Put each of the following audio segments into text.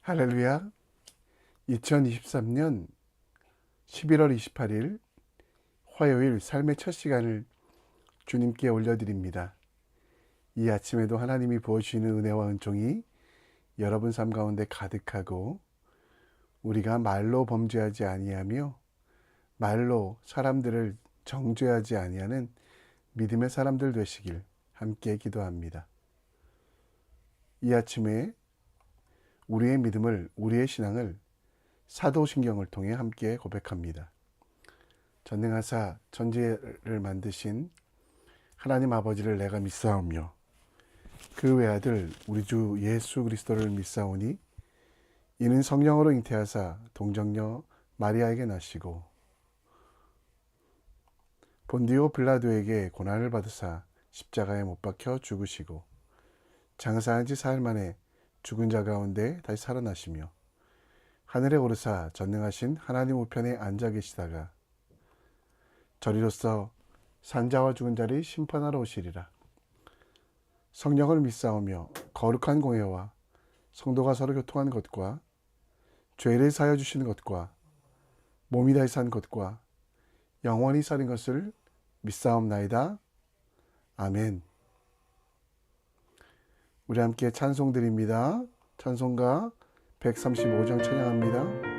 할렐루야. 2023년 11월 28일 화요일 삶의 첫 시간을 주님께 올려드립니다. 이 아침에도 하나님이 부어주시는 은혜와 은총이 여러분 삶 가운데 가득하고, 우리가 말로 범죄하지 아니하며 말로 사람들을 정죄하지 아니하는 믿음의 사람들 되시길 함께 기도합니다. 이 아침에 우리의 믿음을, 우리의 신앙을 사도신경을 통해 함께 고백합니다. 전능하사 천지를 만드신 하나님 아버지를 내가 믿사오며 그 외아들 우리 주 예수 그리스도를 믿사오니 이는 성령으로 잉태하사 동정녀 마리아에게 나시고 본디오 빌라도에게 고난을 받으사 십자가에 못 박혀 죽으시고 장사한 지 사흘 만에 죽은 자 가운데 다시 살아나시며 하늘에 오르사 전능하신 하나님 우편에 앉아 계시다가 저리로서 산자와 죽은 자를 심판하러 오시리라. 성령을 믿사오며 거룩한 공회와 성도가 서로 교통하는 것과 죄를 사하여 주시는 것과 몸이 다시 산 것과 영원히 사는 것을 믿사옵나이다. 아멘. 우리 함께 찬송 드립니다. 찬송가 135장 찬양합니다.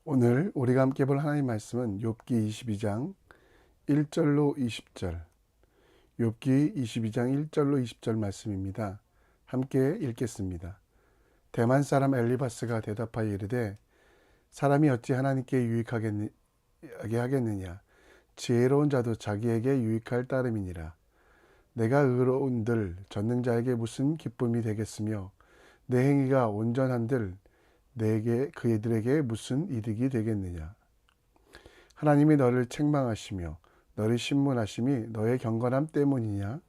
오늘 우리가 함께 볼 하나님 말씀은 욥기 22장 1절로 20절, 욥기 22장 1절로 20절 말씀입니다. 함께 읽겠습니다. 대만 사람 엘리바스가 대답하여 이르되 사람이 어찌 하나님께 유익하게 하겠느냐. 지혜로운 자도 자기에게 유익할 따름이니라. 내가 의로운들 전능자에게 무슨 기쁨이 되겠으며 내 행위가 온전한들 내게 그들에게 무슨 이득이 되겠느냐. 하나님이 너를 책망하시며 너를 신문하심이 너의 경건함 때문이냐.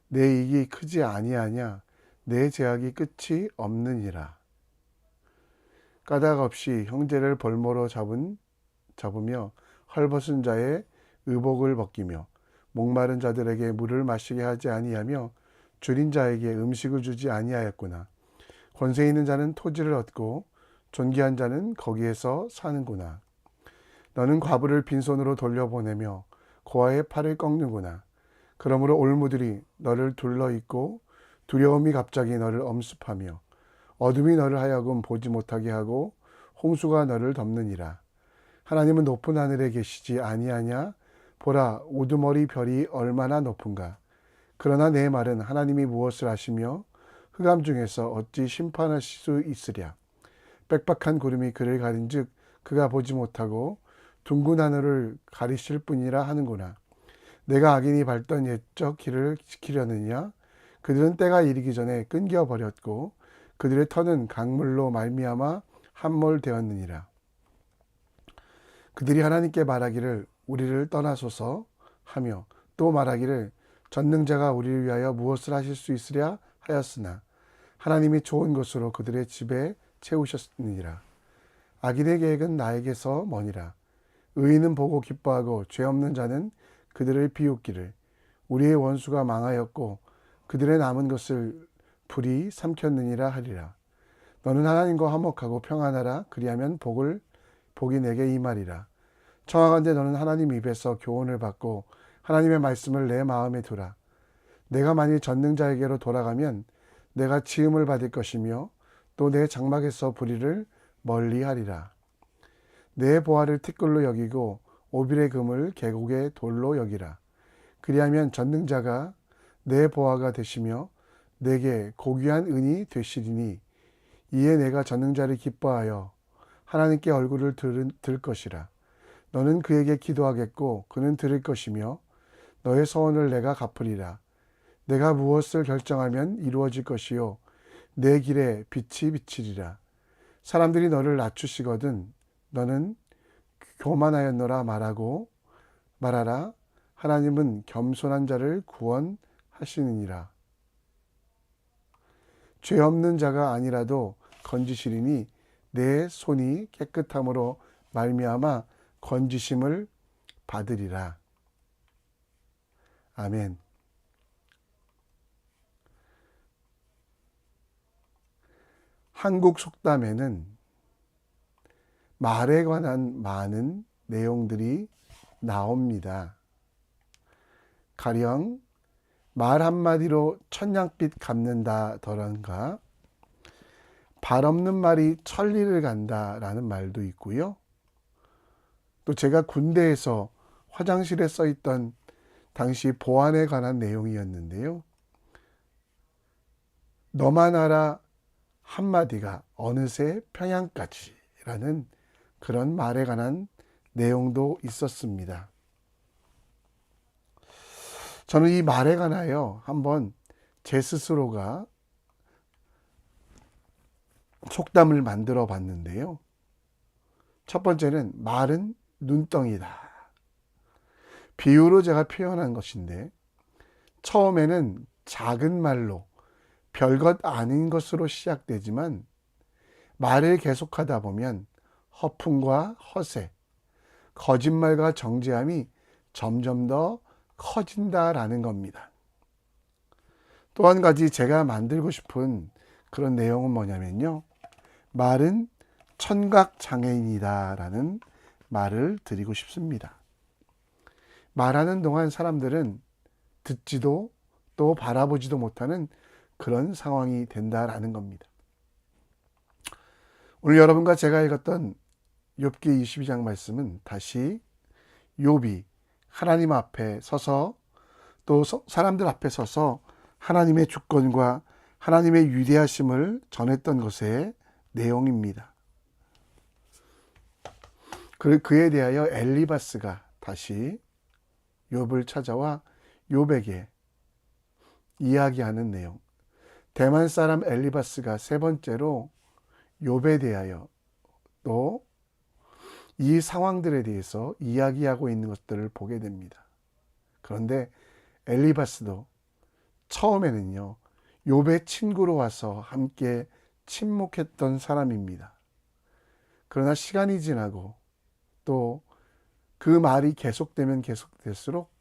내 이익이 크지 아니하냐. 내 제약이 끝이 없느니라. 까닭 없이 형제를 볼모로 잡으며 헐벗은 자의 의복을 벗기며 목마른 자들에게 물을 마시게 하지 아니하며 줄인 자에게 음식을 주지 아니하였구나. 권세 있는 자는 토지를 얻고 존귀한 자는 거기에서 사는구나. 너는 과부를 빈손으로 돌려보내며 고아의 팔을 꺾는구나. 그러므로 올무들이 너를 둘러있고 두려움이 갑자기 너를 엄습하며 어둠이 너를 하여금 보지 못하게 하고 홍수가 너를 덮느니라. 하나님은 높은 하늘에 계시지 아니하냐. 보라, 우두머리 별이 얼마나 높은가. 그러나 내 말은 하나님이 무엇을 하시며 흑암 중에서 어찌 심판하실 수 있으랴. 빽빽한 구름이 그를 가린즉 그가 보지 못하고 둥근 하늘을 가리실 뿐이라 하는구나. 내가 악인이 밟던 옛적 길을 지키려느냐. 그들은 때가 이르기 전에 끊겨버렸고 그들의 터는 강물로 말미암아 함몰되었느니라. 그들이 하나님께 말하기를 우리를 떠나소서 하며 또 말하기를 전능자가 우리를 위하여 무엇을 하실 수 있으랴 하였으나 하나님이 좋은 것으로 그들의 집에 채우셨느니라. 악인의 계획은 나에게서 머니라. 의인은 보고 기뻐하고 죄 없는 자는 그들을 비웃기를. 우리의 원수가 망하였고 그들의 남은 것을 불이 삼켰느니라 하리라. 너는 하나님과 화목하고 평안하라. 그리하면 복이 내게 임하리라. 청하건대 너는 하나님 입에서 교훈을 받고 하나님의 말씀을 내 마음에 두라. 내가 만일 전능자에게로 돌아가면 내가 지음을 받을 것이며 또 내 장막에서 불의를 멀리하리라. 내 보화를 티끌로 여기고 오빌의 금을 계곡의 돌로 여기라. 그리하면 전능자가 내 보화가 되시며 내게 고귀한 은이 되시리니 이에 내가 전능자를 기뻐하여 하나님께 얼굴을 들 것이라. 너는 그에게 기도하겠고 그는 들을 것이며 너의 서원을 내가 갚으리라. 내가 무엇을 결정하면 이루어질 것이요 내 길에 빛이 비치리라. 사람들이 너를 낮추시거든 너는 교만하였노라 말하라. 하나님은 겸손한 자를 구원하시느니라. 죄 없는 자가 아니라도 건지시리니 내 손이 깨끗함으로 말미암아 건지심을 받으리라. 아멘. 한국 속담에는 말에 관한 많은 내용들이 나옵니다. 가령 말 한마디로 천냥빚 갚는다더란가 발 없는 말이 천리를 간다라는 말도 있고요. 또 제가 군대에서 화장실에 써있던 당시 보안에 관한 내용이었는데요. 너만 알아 한마디가 어느새 평양까지라는 그런 말에 관한 내용도 있었습니다. 저는 이 말에 관하여 한번 제 스스로가 속담을 만들어 봤는데요. 첫 번째는 말은 눈덩이다. 비유로 제가 표현한 것인데 처음에는 작은 말로 별것 아닌 것으로 시작되지만 말을 계속하다 보면 허풍과 허세, 거짓말과 정죄함이 점점 더 커진다라는 겁니다. 또 한 가지 제가 만들고 싶은 그런 내용은 뭐냐면요. 말은 청각장애인이다 라는 말을 드리고 싶습니다. 말하는 동안 사람들은 듣지도 또 바라보지도 못하는 그런 상황이 된다라는 겁니다. 오늘 여러분과 제가 읽었던 욥기 22장 말씀은 다시 욥이 하나님 앞에 서서 또 사람들 앞에 서서 하나님의 주권과 하나님의 위대하심을 전했던 것의 내용입니다. 그에 대하여 엘리바스가 다시 욥을 찾아와 욥에게 이야기하는 내용. 대만 사람 엘리바스가 세 번째로 욥에 대하여 또 이 상황들에 대해서 이야기하고 있는 것들을 보게 됩니다. 그런데 엘리바스도 처음에는요, 욥의 친구로 와서 함께 침묵했던 사람입니다. 그러나 시간이 지나고 또 그 말이 계속되면 계속될수록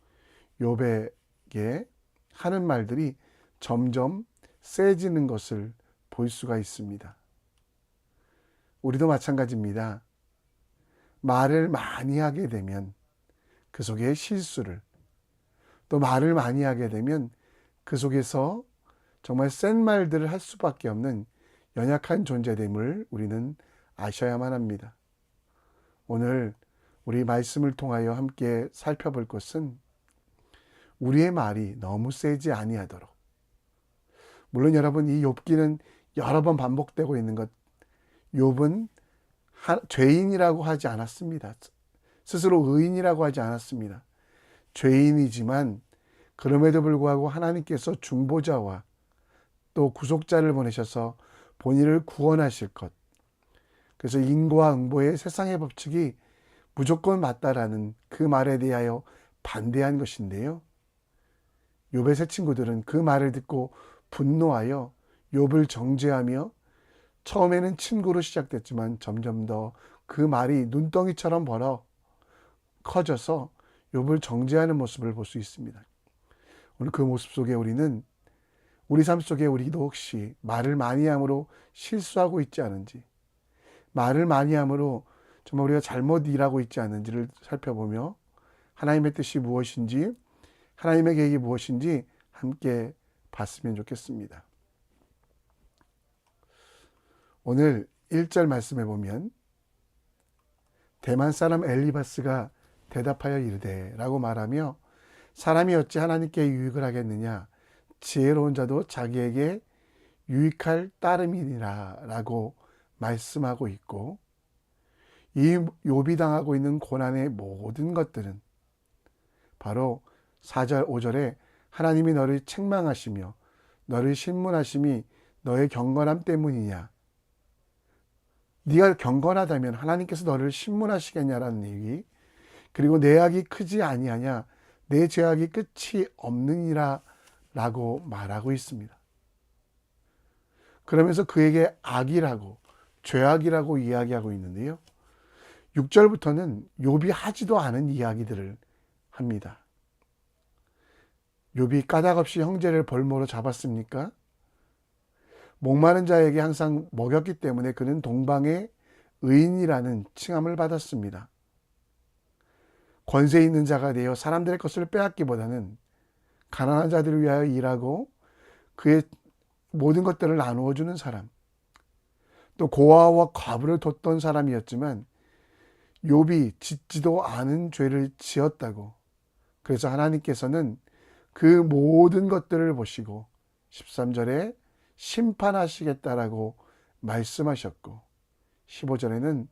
욥에게 하는 말들이 점점 세지는 것을 볼 수가 있습니다. 우리도 마찬가지입니다. 말을 많이 하게 되면 그 속에 실수를, 또 말을 많이 하게 되면 그 속에서 정말 센 말들을 할 수밖에 없는 연약한 존재됨을 우리는 아셔야만 합니다. 오늘 우리 말씀을 통하여 함께 살펴볼 것은 우리의 말이 너무 세지 아니하도록. 물론 여러분, 이 욥기는 여러 번 반복되고 있는 것, 욥은 죄인이라고 하지 않았습니다. 스스로 의인이라고 하지 않았습니다. 죄인이지만 그럼에도 불구하고 하나님께서 중보자와 또 구속자를 보내셔서 본인을 구원하실 것. 그래서 인과 응보의 세상의 법칙이 무조건 맞다라는 그 말에 대하여 반대한 것인데요. 욥의 세 친구들은 그 말을 듣고 분노하여 욥을 정죄하며 처음에는 친구로 시작됐지만 점점 더 그 말이 눈덩이처럼 벌어 커져서 욥을 정죄하는 모습을 볼 수 있습니다. 오늘 그 모습 속에 우리는 우리 삶 속에 우리도 혹시 말을 많이 함으로 실수하고 있지 않은지, 말을 많이 함으로 정말 우리가 잘못 일하고 있지 않은지를 살펴보며 하나님의 뜻이 무엇인지, 하나님의 계획이 무엇인지 함께 봤으면 좋겠습니다. 오늘 1절 말씀에 보면 대만 사람 엘리바스가 대답하여 이르되 라고 말하며 사람이 어찌 하나님께 유익을 하겠느냐, 지혜로운 자도 자기에게 유익할 따름이니라 라고 말씀하고 있고, 이 욥이 당하고 있는 고난의 모든 것들은 바로 4절 5절에 하나님이 너를 책망하시며 너를 신문하심이 너의 경건함 때문이냐, 네가 경건하다면 하나님께서 너를 신문하시겠냐라는 얘기, 그리고 내 악이 크지 아니하냐, 내 죄악이 끝이 없느니라 라고 말하고 있습니다. 그러면서 그에게 악이라고, 죄악이라고 이야기하고 있는데요, 6절부터는 욥이 하지도 않은 이야기들을 합니다. 욥이 까닭없이 형제를 벌모로 잡았습니까? 목마른 자에게 항상 먹였기 때문에 그는 동방의 의인이라는 칭함을 받았습니다. 권세 있는 자가 되어 사람들의 것을 빼앗기보다는 가난한 자들을 위하여 일하고 그의 모든 것들을 나누어 주는 사람, 또 고아와 과부를 돕던 사람이었지만 욥이 짓지도 않은 죄를 지었다고, 그래서 하나님께서는 그 모든 것들을 보시고 13절에 심판하시겠다라고 말씀하셨고, 15절에는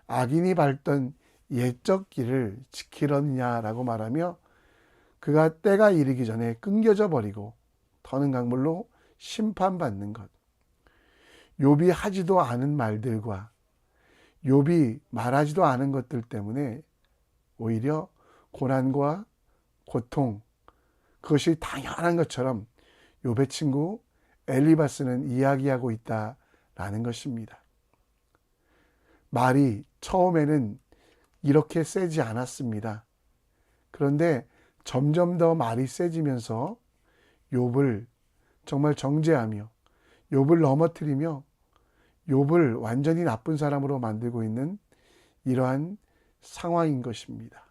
악인이 밟던 옛적 길을 지키려느냐라고 말하며 그가 때가 이르기 전에 끊겨져 버리고 터는 강물로 심판받는 것. 욥이 하지도 않은 말들과 욥이 말하지도 않은 것들 때문에 오히려 고난과 고통, 그것이 당연한 것처럼 욥의 친구 엘리바스는 이야기하고 있다라는 것입니다. 말이 처음에는 이렇게 세지 않았습니다. 그런데 점점 더 말이 세지면서 욥을 정말 정죄하며 욥을 넘어뜨리며 욥을 완전히 나쁜 사람으로 만들고 있는 이러한 상황인 것입니다.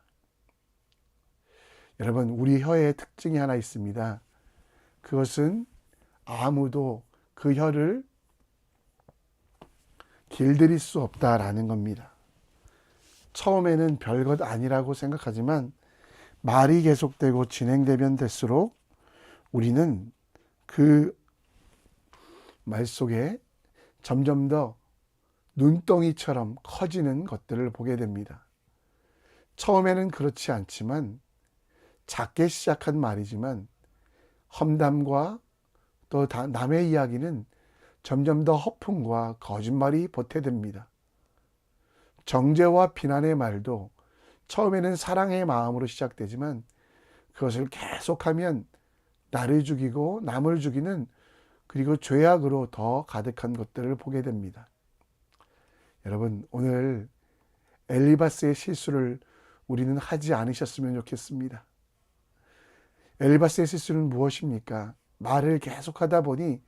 여러분, 우리 혀의 특징이 하나 있습니다. 그것은 아무도 그 혀를 길들일 수 없다라는 겁니다. 처음에는 별것 아니라고 생각하지만 말이 계속되고 진행되면 될수록 우리는 그 말 속에 점점 더 눈덩이처럼 커지는 것들을 보게 됩니다. 처음에는 그렇지 않지만 작게 시작한 말이지만 험담과 또 남의 이야기는 점점 더 허풍과 거짓말이 보태됩니다. 정죄와 비난의 말도 처음에는 사랑의 마음으로 시작되지만 그것을 계속하면 나를 죽이고 남을 죽이는 그리고 죄악으로 더 가득한 것들을 보게 됩니다. 여러분, 오늘 엘리바스의 실수를 우리는 하지 않으셨으면 좋겠습니다. 엘리바스의 실수는 무엇입니까? 말을 계속하다 보니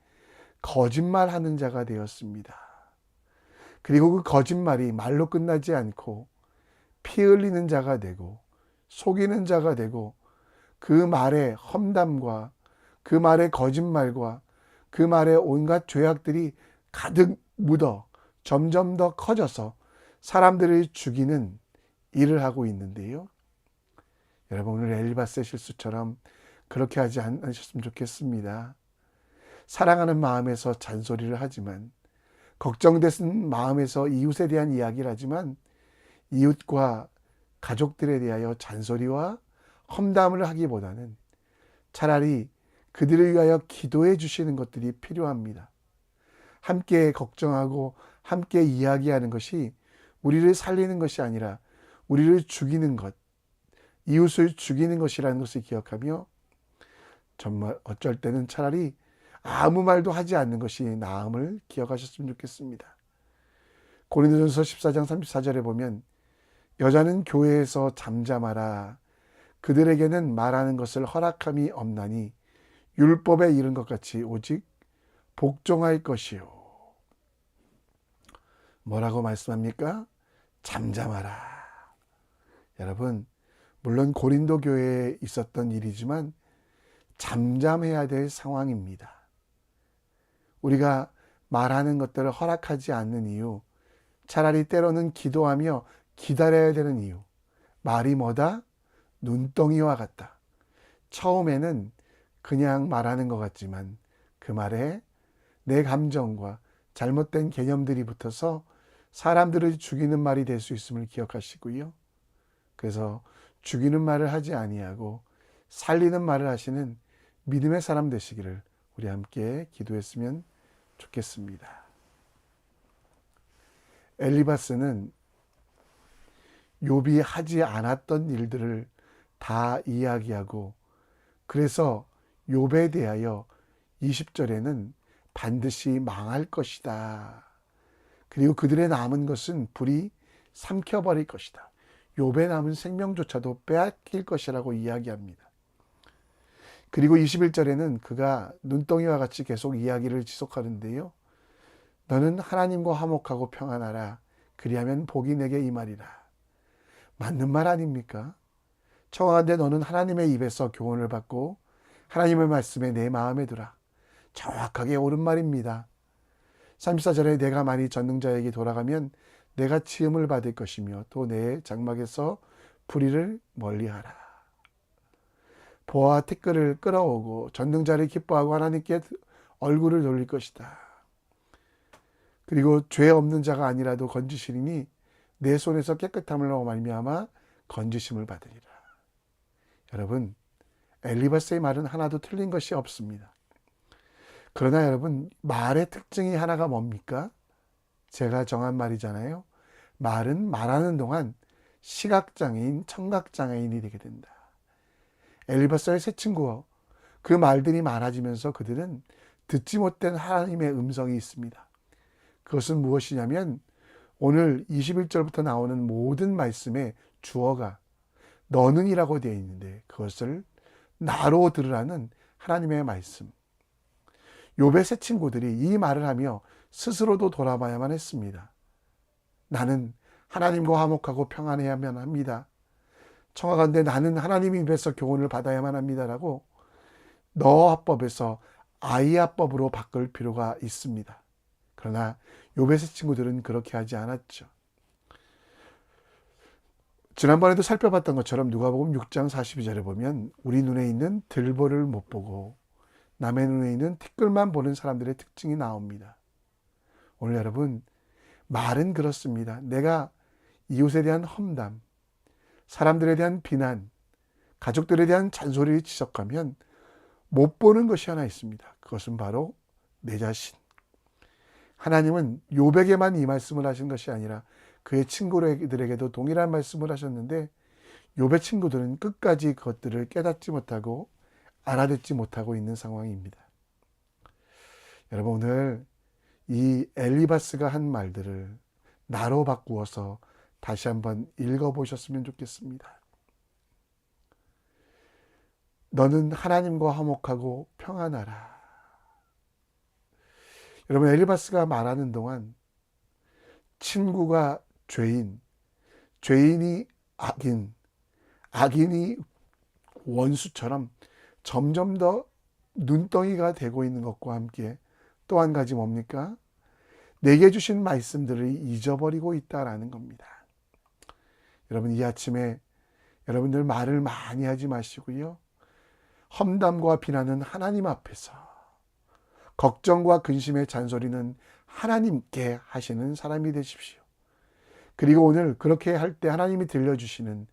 거짓말하는 자가 되었습니다. 그리고 그 거짓말이 말로 끝나지 않고 피 흘리는 자가 되고 속이는 자가 되고 그 말의 험담과 그 말의 거짓말과 그 말의 온갖 죄악들이 가득 묻어 점점 더 커져서 사람들을 죽이는 일을 하고 있는데요. 여러분, 오늘 엘리바스의 실수처럼 그렇게 하지 않으셨으면 좋겠습니다. 사랑하는 마음에서 잔소리를 하지만, 걱정되는 마음에서 이웃에 대한 이야기를 하지만 이웃과 가족들에 대하여 잔소리와 험담을 하기보다는 차라리 그들을 위하여 기도해 주시는 것들이 필요합니다. 함께 걱정하고 함께 이야기하는 것이 우리를 살리는 것이 아니라 우리를 죽이는 것, 이웃을 죽이는 것이라는 것을 기억하며 정말 어쩔 때는 차라리 아무 말도 하지 않는 것이 나음을 기억하셨으면 좋겠습니다. 고린도전서 14장 34절에 보면 여자는 교회에서 잠잠하라. 그들에게는 말하는 것을 허락함이 없나니 율법에 이른 것 같이 오직 복종할 것이요. 뭐라고 말씀합니까? 잠잠하라. 여러분, 물론 고린도 교회에 있었던 일이지만 잠잠해야 될 상황입니다. 우리가 말하는 것들을 허락하지 않는 이유, 차라리 때로는 기도하며 기다려야 되는 이유, 말이 뭐다? 눈덩이와 같다. 처음에는 그냥 말하는 것 같지만 그 말에 내 감정과 잘못된 개념들이 붙어서 사람들을 죽이는 말이 될 수 있음을 기억하시고요. 그래서 죽이는 말을 하지 아니하고 살리는 말을 하시는 믿음의 사람 되시기를 우리 함께 기도했으면 좋겠습니다. 엘리바스는 욥이 하지 않았던 일들을 다 이야기하고, 그래서 욥에 대하여 20절에는 반드시 망할 것이다. 그리고 그들의 남은 것은 불이 삼켜버릴 것이다. 욥의 남은 생명조차도 빼앗길 것이라고 이야기합니다. 그리고 21절에는 그가 눈덩이와 같이 계속 이야기를 지속하는데요. 너는 하나님과 화목하고 평안하라. 그리하면 복이 내게 임하리라. 맞는 말 아닙니까? 청하건대 너는 하나님의 입에서 교훈을 받고 하나님의 말씀에 내 마음에 두라. 정확하게 옳은 말입니다. 34절에 내가 만일 전능자에게 돌아가면 내가 치음을 받을 것이며 또 내 장막에서 불의를 멀리하라. 보아 티끌을 끌어오고 전능자를 기뻐하고 하나님께 얼굴을 돌릴 것이다. 그리고 죄 없는 자가 아니라도 건지시리니 내 손에서 깨끗함으로 말미암아 건지심을 받으리라. 여러분, 엘리바스의 말은 하나도 틀린 것이 없습니다. 그러나 여러분, 말의 특징이 하나가 뭡니까? 제가 정한 말이잖아요. 말은 말하는 동안 시각장애인, 청각장애인이 되게 된다. 엘리바스의 세 친구, 그 말들이 많아지면서 그들은 듣지 못된 하나님의 음성이 있습니다. 그것은 무엇이냐면 오늘 21절부터 나오는 모든 말씀의 주어가 너는 이라고 되어 있는데 그것을 나로 들으라는 하나님의 말씀. 욥의 세 친구들이 이 말을 하며 스스로도 돌아봐야만 했습니다. 나는 하나님과 화목하고 평안해야만 합니다. 청하건대 나는 하나님 입에서 교훈을 받아야만 합니다라고 너화법에서 아이야법으로 바꿀 필요가 있습니다. 그러나 욥의 세 친구들은 그렇게 하지 않았죠. 지난번에도 살펴봤던 것처럼 누가복음 6장 42절에 보면 우리 눈에 있는 들보를 못 보고 남의 눈에 있는 티끌만 보는 사람들의 특징이 나옵니다. 오늘 여러분, 말은 그렇습니다. 내가 이웃에 대한 험담, 사람들에 대한 비난, 가족들에 대한 잔소리를 지적하면 못 보는 것이 하나 있습니다. 그것은 바로 내 자신. 하나님은 욥에게만 이 말씀을 하신 것이 아니라 그의 친구들에게도 동일한 말씀을 하셨는데 욥의 친구들은 끝까지 그것들을 깨닫지 못하고 알아듣지 못하고 있는 상황입니다. 여러분, 오늘 이 엘리바스가 한 말들을 나로 바꾸어서 다시 한번 읽어보셨으면 좋겠습니다. 너는 하나님과 화목하고 평안하라. 여러분, 엘리바스가 말하는 동안 친구가 죄인, 죄인이 악인, 악인이 원수처럼 점점 더 눈덩이가 되고 있는 것과 함께 또 한 가지 뭡니까? 내게 주신 말씀들을 잊어버리고 있다라는 겁니다. 여러분, 이 아침에 여러분들 말을 많이 하지 마시고요. 험담과 비난은 하나님 앞에서, 걱정과 근심의 잔소리는 하나님께 하시는 사람이 되십시오. 그리고 오늘 그렇게 할 때 하나님이 들려주시는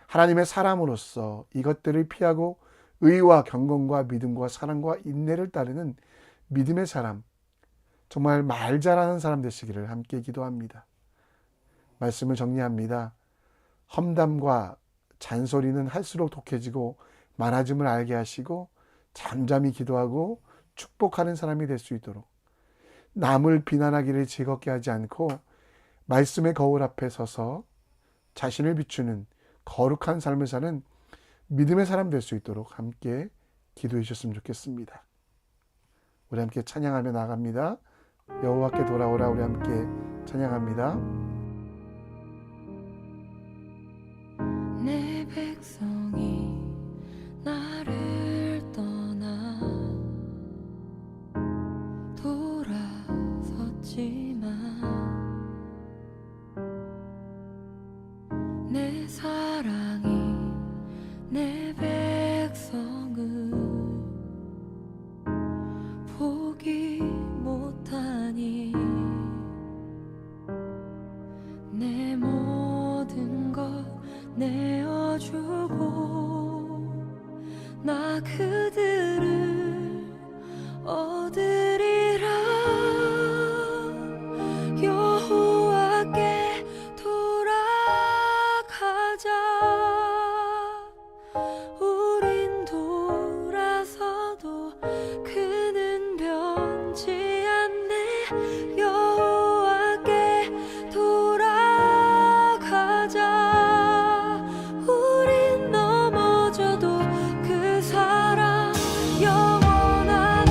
하나님의 사람으로서 이것들을 피하고 의와 경건과 믿음과 사랑과 인내를 따르는 믿음의 사람, 정말 말 잘하는 사람 되시기를 함께 기도합니다. 말씀을 정리합니다. 험담과 잔소리는 할수록 독해지고 많아짐을 알게 하시고 잠잠히 기도하고 축복하는 사람이 될 수 있도록, 남을 비난하기를 즐겁게 하지 않고 말씀의 거울 앞에 서서 자신을 비추는 거룩한 삶을 사는 믿음의 사람 될 수 있도록 함께 기도해 주셨으면 좋겠습니다. 우리 함께 찬양하며 나갑니다. 여호와께 돌아오라. 우리 함께 찬양합니다. 내 백성이 나를 떠나 돌아섰지만 내 사랑이 내 백성을 포기 못하니 내 모든 것 내어주고 나 그들을 얻으리라. 여호와께 돌아가자. 우린 돌아서도 그는 변치 않네. 여호와께 돌아가자. 우린 넘어져도 그 사랑 영원하네.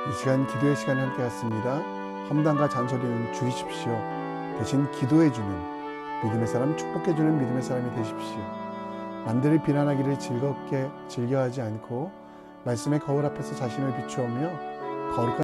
이 시간 기도의 시간 함께 했습니다. 험담과 잔소리는 줄이십시오. 대신 기도해주는 믿음의 사람, 축복해주는 믿음의 사람이 되십시오. 남들을 비난하기를 즐겁게 즐겨하지 않고 말씀의 거울 앞에서 자신을 비추어며 거룩한